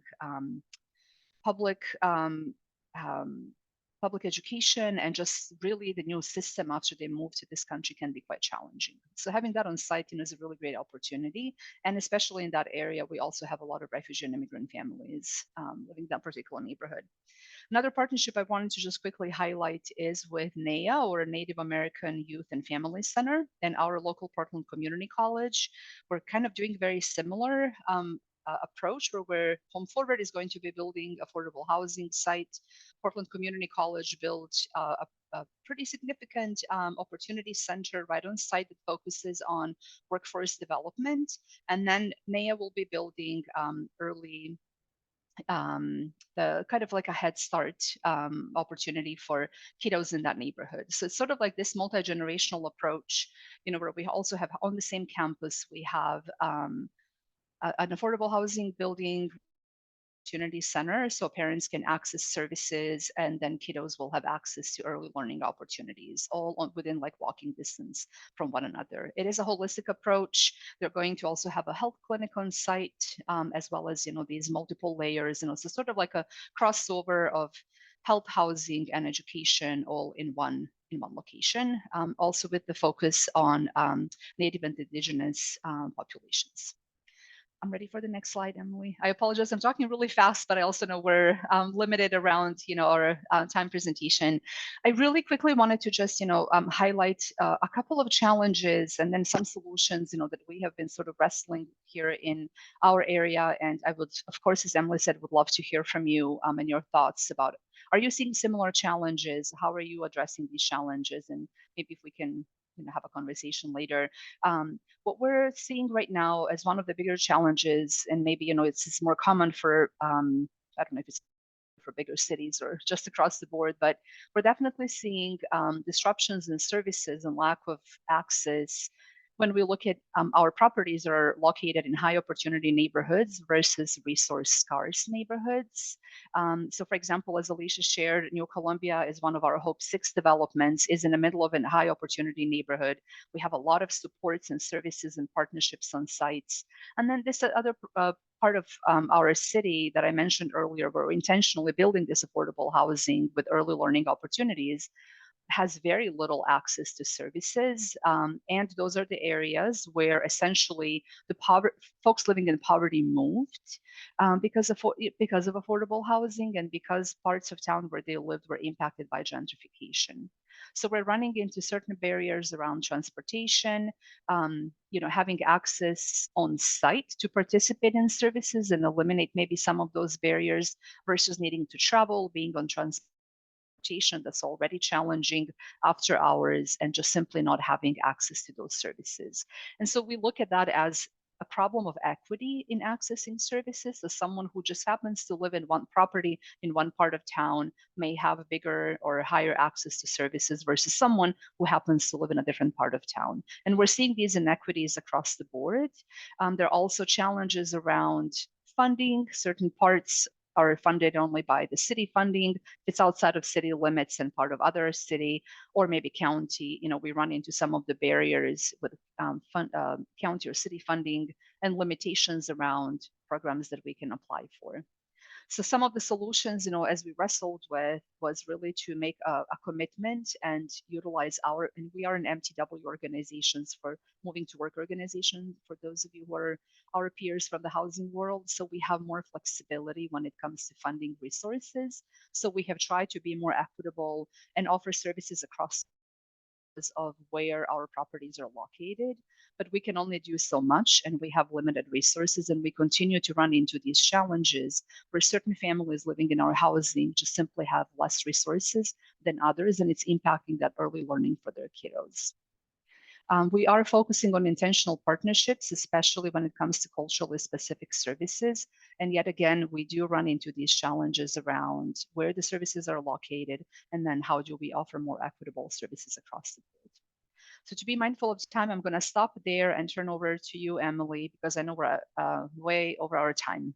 public education and just really the new system after they move to this country can be quite challenging. So having that on site, is a really great opportunity. And especially in that area, we also have a lot of refugee and immigrant families living in that particular neighborhood. Another partnership I wanted to just quickly highlight is with NAYA, or Native American Youth and Family Center, and our local Portland Community College. We're kind of doing very similar approach where Home Forward is going to be building affordable housing site. Portland Community College built a pretty significant opportunity center right on site that focuses on workforce development. And then NAYA will be building early the kind of like a Head Start opportunity for kiddos in that neighborhood. So it's sort of like this multi-generational approach, where we also have on the same campus, we have an affordable housing building opportunity center, so parents can access services, and then kiddos will have access to early learning opportunities, all within like walking distance from one another. It is a holistic approach. They're going to also have a health clinic on site, as well as these multiple layers. So sort of like a crossover of health, housing, and education all in one location. Also with the focus on Native and Indigenous populations. I'm ready for the next slide, Emily. I apologize, I'm talking really fast, but I also know we're limited around, our time presentation. I really quickly wanted to just, highlight a couple of challenges and then some solutions, that we have been sort of wrestling here in our area. And I would, of course, as Emily said, would love to hear from you and your thoughts about it. Are you seeing similar challenges? How are you addressing these challenges? And maybe if we can have a conversation later. What we're seeing right now as one of the bigger challenges, and maybe it's more common for I don't know if it's for bigger cities or just across the board, but we're definitely seeing disruptions in services and lack of access when we look at our properties are located in high opportunity neighborhoods versus resource scarce neighborhoods. So for example, as Alicia shared, New Columbia is one of our Hope 6 developments, is in the middle of a high opportunity neighborhood. We have a lot of supports and services and partnerships on sites. And then this other part of our city that I mentioned earlier, we're intentionally building this affordable housing with early learning opportunities, has very little access to services. And those are the areas where essentially the folks living in poverty moved because of affordable housing and because parts of town where they lived were impacted by gentrification. So we're running into certain barriers around transportation, having access on site to participate in services and eliminate maybe some of those barriers versus needing to travel, being on transport that's already challenging after hours and just simply not having access to those services. And so we look at that as a problem of equity in accessing services. So someone who just happens to live in one property in one part of town may have a bigger or higher access to services versus someone who happens to live in a different part of town. And we're seeing these inequities across the board. There are also challenges around funding. Certain parts are funded only by the city funding. If it's outside of city limits and part of other city or maybe county, we run into some of the barriers with county or city funding and limitations around programs that we can apply for. So some of the solutions, as we wrestled with, was really to make a commitment and utilize and we are an MTW organizations for moving to work organization for those of you who are our peers from the housing world. So we have more flexibility when it comes to funding resources. So we have tried to be more equitable and offer services across of where our properties are located, but we can only do so much and we have limited resources, and we continue to run into these challenges where certain families living in our housing just simply have less resources than others, and it's impacting that early learning for their kiddos. We are focusing on intentional partnerships, especially when it comes to culturally specific services. And yet again, we do run into these challenges around where the services are located, and then how do we offer more equitable services across the board. So to be mindful of time, I'm going to stop there and turn over to you, Emily, because I know we're way over our time.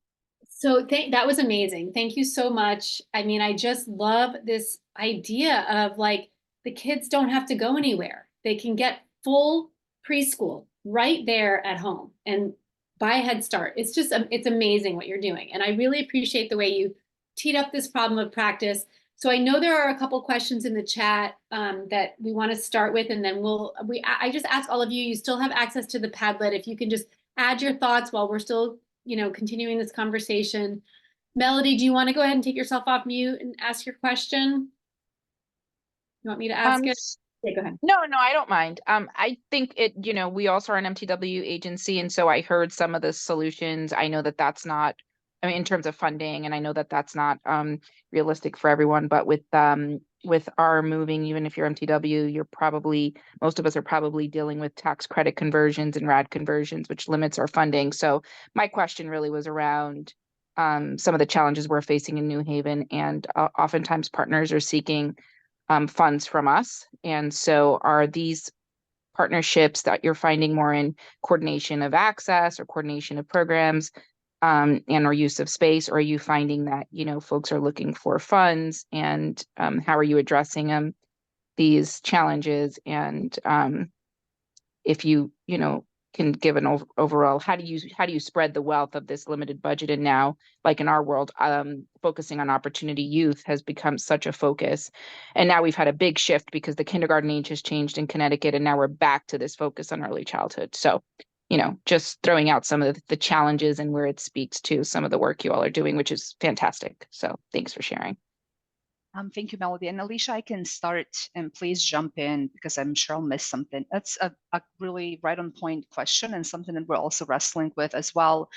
So that was amazing. Thank you so much. I mean, I just love this idea of like the kids don't have to go anywhere. They can get full preschool right there at home and buy a head start. It's just, it's amazing what you're doing. And I really appreciate the way you teed up this problem of practice. So I know there are a couple questions in the chat that we want to start with, and then I just ask all of you, you still have access to the Padlet. If you can just add your thoughts while we're still, continuing this conversation. Melody, do you want to go ahead and take yourself off mute and ask your question? You want me to ask it? Okay, go ahead. No, I don't mind. I think we also are an MTW agency, and so I heard some of the solutions. I know that that's not, in terms of funding, and I know that that's not realistic for everyone, but with our moving, even if you're MTW, most of us are probably dealing with tax credit conversions and RAD conversions, which limits our funding. So my question really was around some of the challenges we're facing in New Haven, and oftentimes partners are seeking funds from us. And so are these partnerships that you're finding more in coordination of access or coordination of programs and or use of space, or are you finding that, folks are looking for funds, and how are you addressing these challenges? And if you, can give an overall, how do you spread the wealth of this limited budget? And now, like in our world, focusing on opportunity youth has become such a focus. And now we've had a big shift because the kindergarten age has changed in Connecticut, and now we're back to this focus on early childhood. So, just throwing out some of the challenges and where it speaks to some of the work you all are doing, which is fantastic. So thanks for sharing. Thank you, Melody. And Alicia, I can start, and please jump in because I'm sure I'll miss something. That's a really right on point question, and something that we're also wrestling with as well.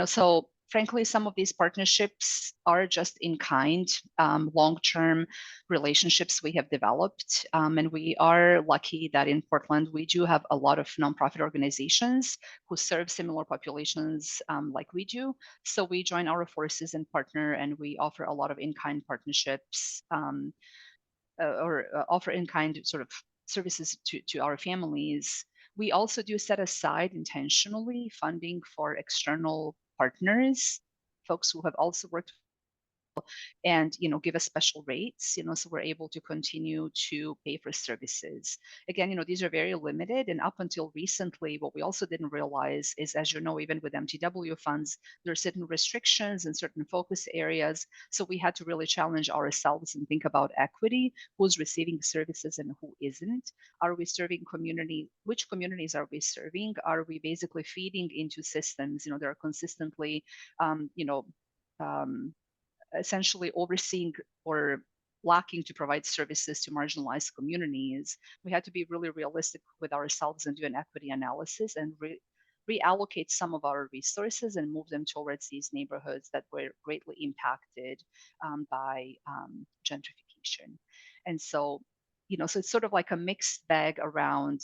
So frankly, some of these partnerships are just in kind, long-term relationships we have developed. And we are lucky that in Portland, we do have a lot of nonprofit organizations who serve similar populations like we do. So we join our forces and partner, and we offer a lot of in-kind partnerships or offer in-kind sort of services to our families. We also do set aside intentionally funding for external partners, folks who have also worked and give us special rates, so we're able to continue to pay for services. Again, these are very limited, and up until recently, what we also didn't realize is, as you know, even with MTW funds, there are certain restrictions and certain focus areas. So we had to really challenge ourselves and think about equity: who's receiving services and who isn't. Are we serving community? Which communities are we serving? Are we basically feeding into systems that are consistently essentially overseeing or lacking to provide services to marginalized communities? We had to be really realistic with ourselves and do an equity analysis and reallocate some of our resources and move them towards these neighborhoods that were greatly impacted by gentrification. population. And so, so it's sort of like a mixed bag around,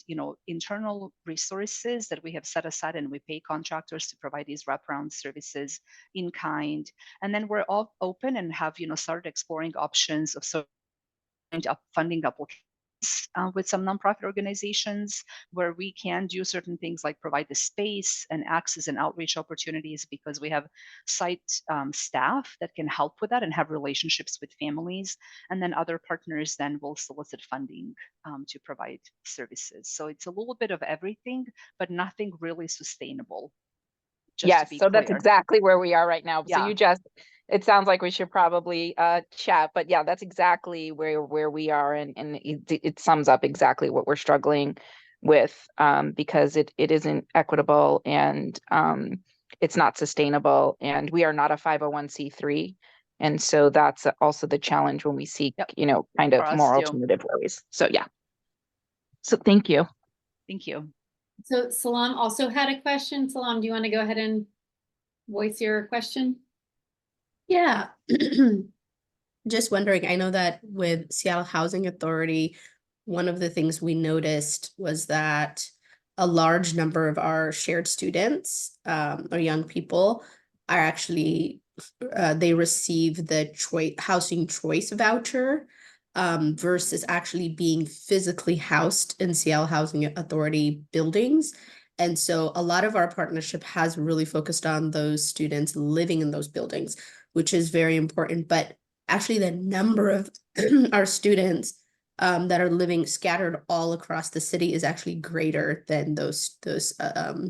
internal resources that we have set aside, and we pay contractors to provide these wraparound services in kind. And then we're all open and have, started exploring options of funding applications with some nonprofit organizations where we can do certain things like provide the space and access and outreach opportunities, because we have site staff that can help with that and have relationships with families. And then other partners then will solicit funding to provide services. So it's a little bit of everything, but nothing really sustainable. Yes, so that's exactly where we are right now. Yeah. So it sounds like we should probably chat, but yeah, that's exactly where we are, and it sums up exactly what we're struggling with, because it isn't equitable, and it's not sustainable, and we are not a 501c3, and so that's also the challenge when we seek, kind of more alternative ways. So yeah. So thank you. Thank you. So Salam also had a question. Salam, do you want to go ahead and voice your question? Yeah. Just wondering, I know that with Seattle Housing Authority, one of the things we noticed was that a large number of our shared students or young people are actually, they receive the housing choice voucher versus actually being physically housed in Seattle Housing Authority buildings. And so a lot of our partnership has really focused on those students living in those buildings, which is very important. But actually the number of our students that are living scattered all across the city is actually greater than those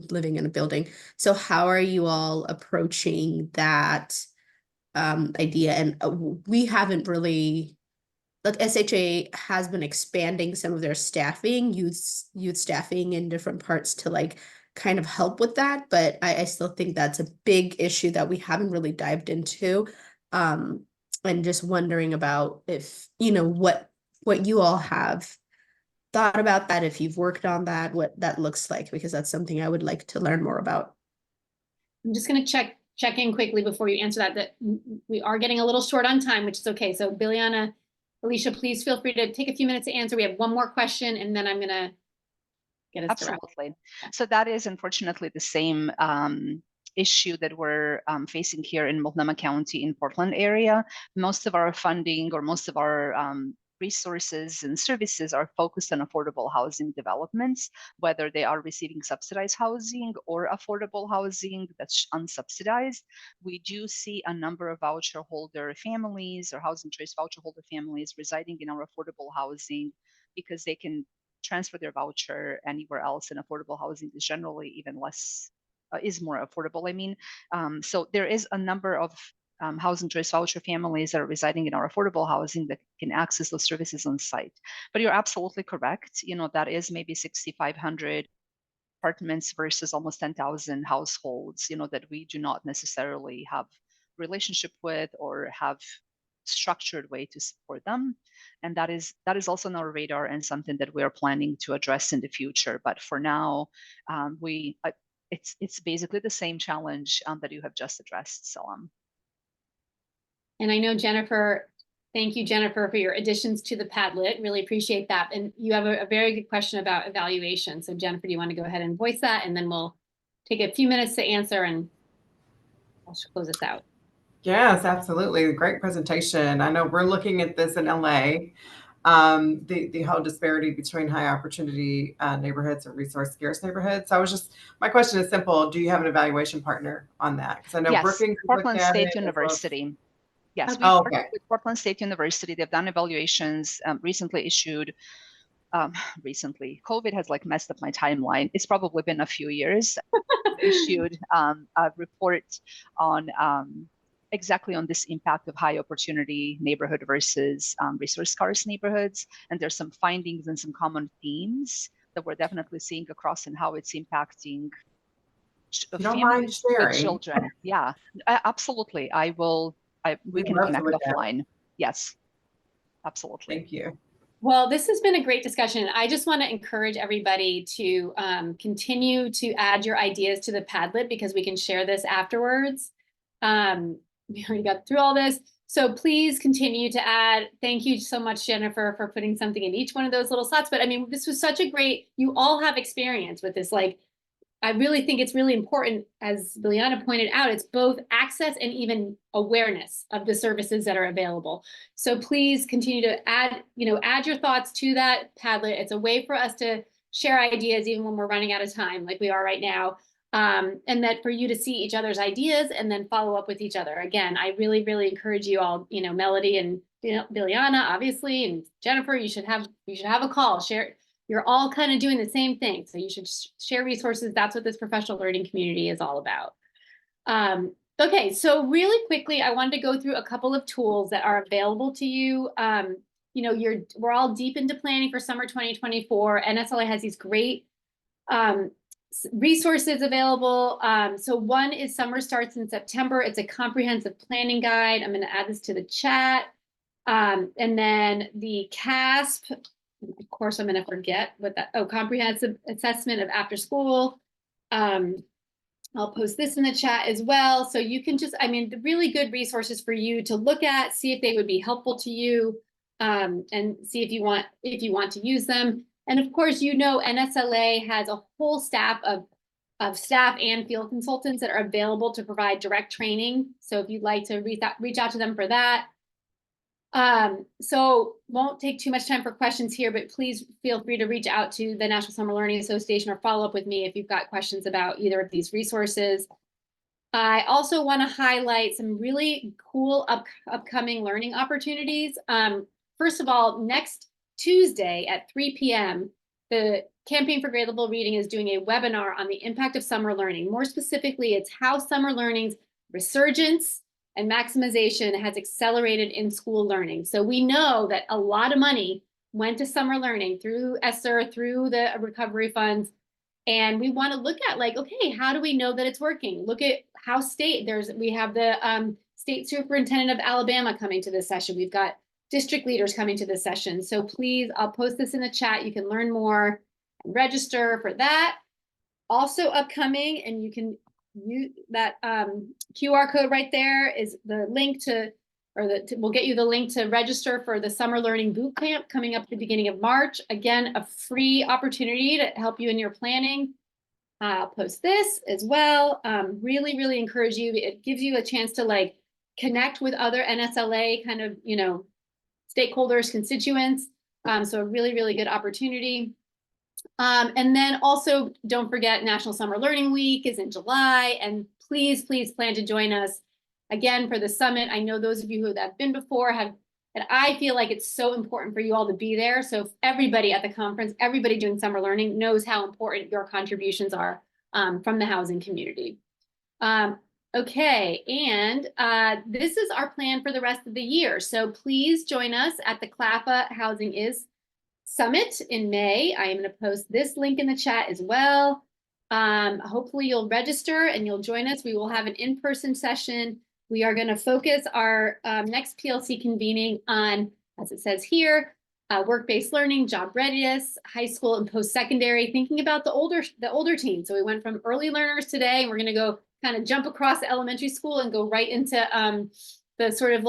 living in a building. So how are you all approaching that idea? And we haven't really, like, SHA has been expanding some of their staffing, youth staffing in different parts to like kind of help with that. But I still think that's a big issue that we haven't really dived into. And just wondering about if, what you all have thought about that, if you've worked on that, what that looks like, because that's something I would like to learn more about. I'm just going to check in quickly before you answer that we are getting a little short on time, which is okay. So Biljana, Alicia, please feel free to take a few minutes to answer. We have one more question, and then I'm going to get us Absolutely. So that is unfortunately the same issue that we're facing here in Multnomah County in Portland area. Most of our funding or most of our resources and services are focused on affordable housing developments, whether they are receiving subsidized housing or affordable housing that's unsubsidized. We do see a number of voucher holder families or housing choice voucher holder families residing in our affordable housing because they can transfer their voucher anywhere else, and affordable housing is generally even less, is more affordable. I mean, so there is a number of housing choice voucher families that are residing in our affordable housing that can access those services on site. But you're absolutely correct. That is maybe 6,500 apartments versus almost 10,000 households, that we do not necessarily have relationship with or have structured way to support them. And that is also on our radar and something that we are planning to address in the future. But for now, it's basically the same challenge that you have just addressed, Salam. And I know Jennifer, thank you, Jennifer, for your additions to the Padlet. Really appreciate that. And you have a very good question about evaluation. So Jennifer, do you want to go ahead and voice that? And then we'll take a few minutes to answer and I'll close this out. Yes, absolutely. Great presentation. I know we're looking at this in LA, the whole disparity between high opportunity neighborhoods and resource scarce neighborhoods. So my question is simple. Do you have an evaluation partner on that? Because I know yes, Brookings Portland State University. Yes, we okay. partnered with Portland State University. They've done evaluations, recently issued, COVID has like messed up my timeline. It's probably been a few years. Issued a report on exactly on this impact of high opportunity neighborhood versus resource scarce neighborhoods. And there's some findings and some common themes that we're definitely seeing across and how it's impacting families with children. Yeah, absolutely. We can connect offline. Yes, absolutely. Thank you. Well, this has been a great discussion. I just want to encourage everybody to continue to add your ideas to the Padlet because we can share this afterwards. We already got through all this. So please continue to add. Thank you so much, Jennifer, for putting something in each one of those little slots. But I mean, this was such a great, you all have experience with this. Like, I really think it's really important, as Biljana pointed out, it's both access and even awareness of the services that are available. So please continue to add, add your thoughts to that Padlet. It's a way for us to share ideas even when we're running out of time, like we are right now. And that for you to see each other's ideas and then follow up with each other. Again, I really, really encourage you all, Melody and Biljana, obviously, and Jennifer, you should have a call, share. You're all kind of doing the same thing. So you should share resources. That's what this professional learning community is all about. Okay, so really quickly, I wanted to go through a couple of tools that are available to you. We're all deep into planning for summer 2024. NSLA has these great resources available. So one is Summer Starts in September. It's a comprehensive planning guide. I'm going to add this to the chat. And then the CASP, of course, I'm going to forget what that, comprehensive assessment of after school. I'll post this in the chat as well. So you can just, the really good resources for you to look at, see if they would be helpful to you, and see if you want to use them. And of course, NSLA has a whole staff of staff and field consultants that are available to provide direct training. So if you'd like to reach out to them for that. So won't take too much time for questions here, but please feel free to reach out to the National Summer Learning Association or follow up with me if you've got questions about either of these resources. I also want to highlight some really cool upcoming learning opportunities. First of all, next Tuesday at 3 p.m., the Campaign for Grade Level Reading is doing a webinar on the impact of summer learning. More specifically, it's how summer learning's resurgence and maximization has accelerated in-school learning. So we know that a lot of money went to summer learning through ESSER, through the recovery funds. And we want to look at okay, how do we know that it's working? Look at how we have the state superintendent of Alabama coming to this session. We've got district leaders coming to this session. So please, I'll post this in the chat. You can learn more and register for that. Also upcoming, and you can use that QR code right there is the link we'll get you the link to register for the Summer Learning Bootcamp coming up at the beginning of March. Again, a free opportunity to help you in your planning. I'll post this as well. Really, really encourage you. It gives you a chance to connect with other NSLA kind of, stakeholders, constituents. So a really, really good opportunity. And then also don't forget National Summer Learning Week is in July, and please plan to join us again for the summit. I know those of you who have been before and I feel like it's so important for you all to be there. So everybody at the conference, everybody doing summer learning knows how important your contributions are from the housing community. Okay, and this is our plan for the rest of the year. So please join us at the CLAFA Housing Is Summit in May. I am going to post this link in the chat as well. Hopefully you'll register and you'll join us. We will have an in-person session. We are going to focus our next PLC convening on, as it says here, work-based learning, job readiness, high school and post-secondary, thinking about the older teens. So we went from early learners today, and we're going to go kind of jump across the elementary school and go right into the sort of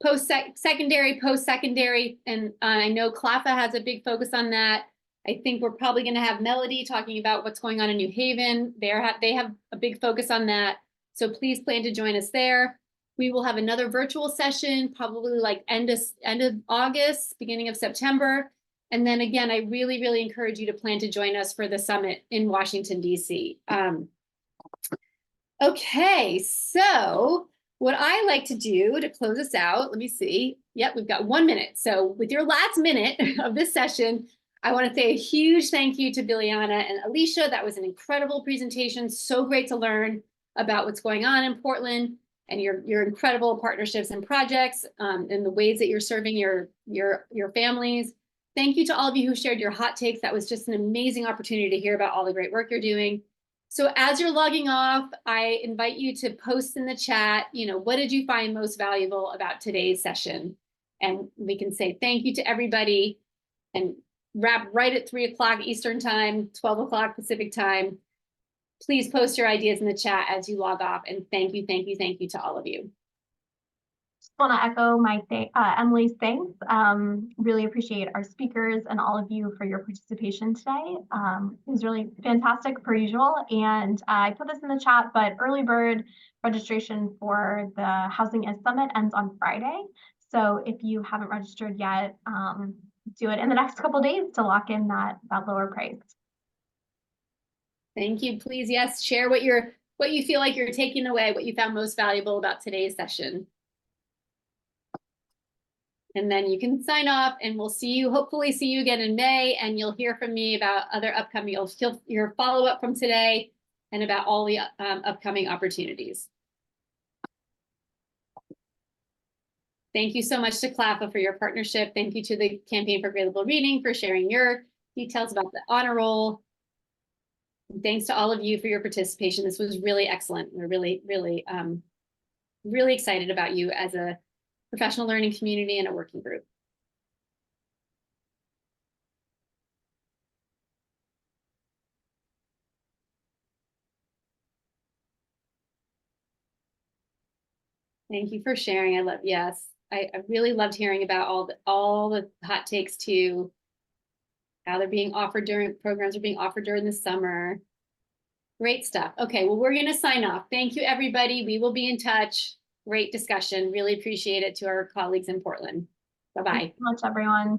post-secondary. And I know CLAFA has a big focus on that. I think we're probably going to have Melody talking about what's going on in New Haven. They have a big focus on that. So please plan to join us there. We will have another virtual session, probably end of August, beginning of September. And then again, I really, really encourage you to plan to join us for the summit in Washington, D.C. Okay, so what I like to do to close us out, let me see. Yep, we've got 1 minute. So with your last minute of this session, I want to say a huge thank you to Biljana and Alicia. That was an incredible presentation. So great to learn about what's going on in Portland and your incredible partnerships and projects and the ways that you're serving your families. Thank you to all of you who shared your hot takes. That was just an amazing opportunity to hear about all the great work you're doing. So as you're logging off, I invite you to post in the chat, what did you find most valuable about today's session? And we can say thank you to everybody and wrap right at 3 o'clock Eastern time, 12 o'clock Pacific time. Please post your ideas in the chat as you log off. And thank you to all of you. Just want to echo my Emily's thanks. Really appreciate our speakers and all of you for your participation today. It was really fantastic per usual. And I put this in the chat, but early bird registration for the Housing Is Summit ends on Friday. So if you haven't registered yet, do it in the next couple days to lock in that lower price. Thank you. Please, yes, share what you feel like you're taking away, what you found most valuable about today's session. And then you can sign off and we'll see you, hopefully see you again in May, and you'll hear from me about other upcoming, you'll feel your follow-up from today and about all the upcoming opportunities. Thank you so much to CLAFA for your partnership. Thank you to the Campaign for Grade Level Reading for sharing your details about the honor roll. And thanks to all of you for your participation. This was really excellent. We're really, really, really excited about you as a professional learning community and a working group. Thank you for sharing. I really loved hearing about all the hot takes too, how they're being offered programs are being offered during the summer. Great stuff. Okay, well, we're going to sign off. Thank you, everybody. We will be in touch. Great discussion. Really appreciate it to our colleagues in Portland. Bye-bye. Thanks so much, everyone.